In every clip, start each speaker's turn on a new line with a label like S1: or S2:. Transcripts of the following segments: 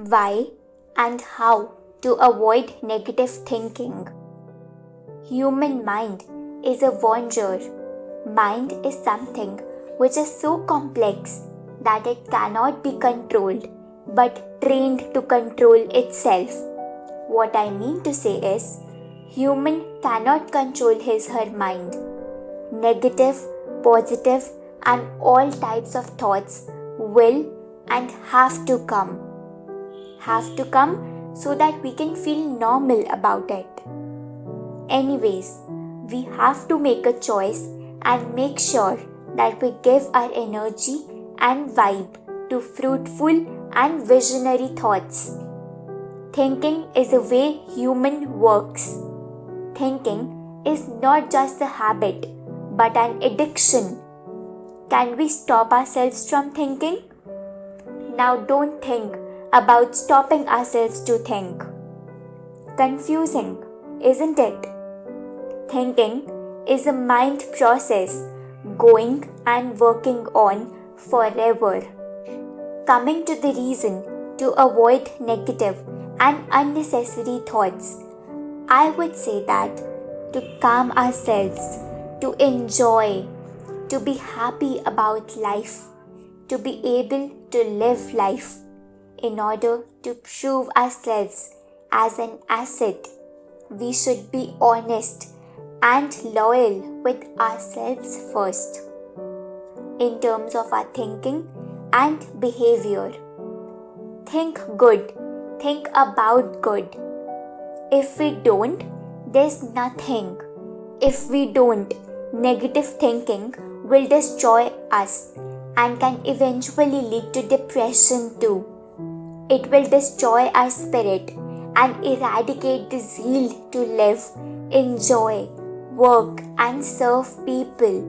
S1: Why and how to avoid negative thinking. Human mind is a wanderer. Mind is something which is so complex that it cannot be controlled but trained to control itself. What I mean to say is, human cannot control his/her mind. Negative, positive, and all types of thoughts will and have to come. Have to come so that we can feel normal about it. Anyways, we have to make a choice and make sure that we give our energy and vibe to fruitful and visionary thoughts. Thinking is the way human works. Thinking is not just a habit but an addiction. Can we stop ourselves from thinking? Now don't think about stopping ourselves to think. Confusing, isn't it? Thinking is a mind process going and working on forever. Coming to the reason to avoid negative and unnecessary thoughts, I would say that to calm ourselves, to enjoy, to be happy about life, to be able to live life in order to prove ourselves as an asset, we should be honest and loyal with ourselves first in terms of our thinking and behavior. Think good, think about good. If we don't, there's nothing. If we don't, negative thinking will destroy us and can eventually lead to depression too. It will destroy our spirit and eradicate the zeal to live, enjoy, work, and serve people.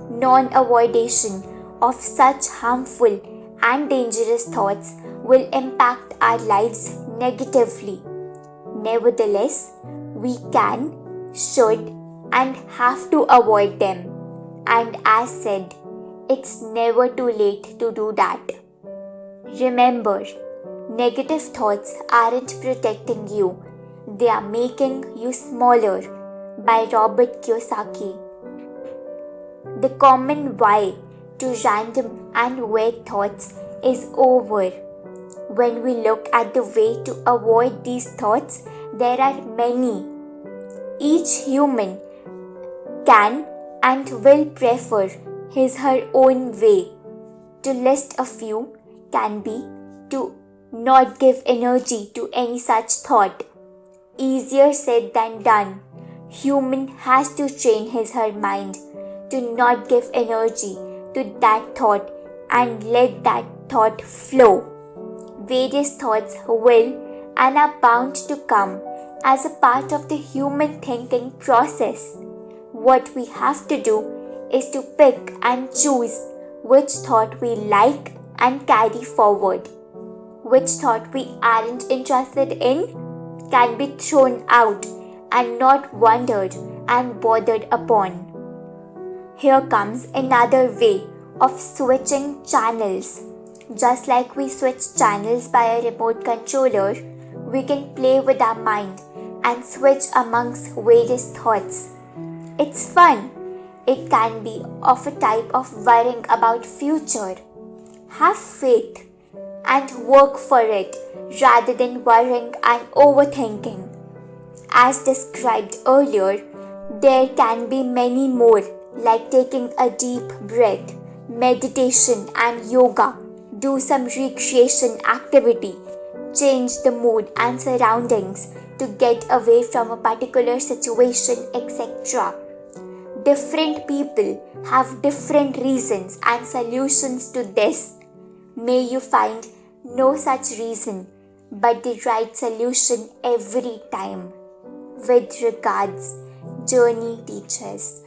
S1: Non-avoidation of such harmful and dangerous thoughts will impact our lives negatively. Nevertheless, we can, should, and have to avoid them. And as said, it's never too late to do that. Remember, negative thoughts aren't protecting you, they are making you smaller. By Robert Kiyosaki. The common why to random and weird thoughts is over. When we look at the way to avoid these thoughts, there are many. Each human can and will prefer his/her own way. To list a few can be to not give energy to any such thought. Easier said than done. Human has to train his/her mind to not give energy to that thought and let that thought flow. Various thoughts will and are bound to come as a part of the human thinking process. What we have to do is to pick and choose which thought we like and carry forward. Which thought we aren't interested in can be thrown out and not wondered and bothered upon. Here comes another way of switching channels. Just like we switch channels by a remote controller, we can play with our mind and switch amongst various thoughts. It's fun. It can be of a type of worrying about future. Have faith and work for it rather than worrying and overthinking. As described earlier, there can be many more, like taking a deep breath, meditation and yoga, do some recreation activity, change the mood and surroundings to get away from a particular situation, etc. Different people have different reasons and solutions to this. May you find no such reason but the right solution every time. With regards, Journeyteaches.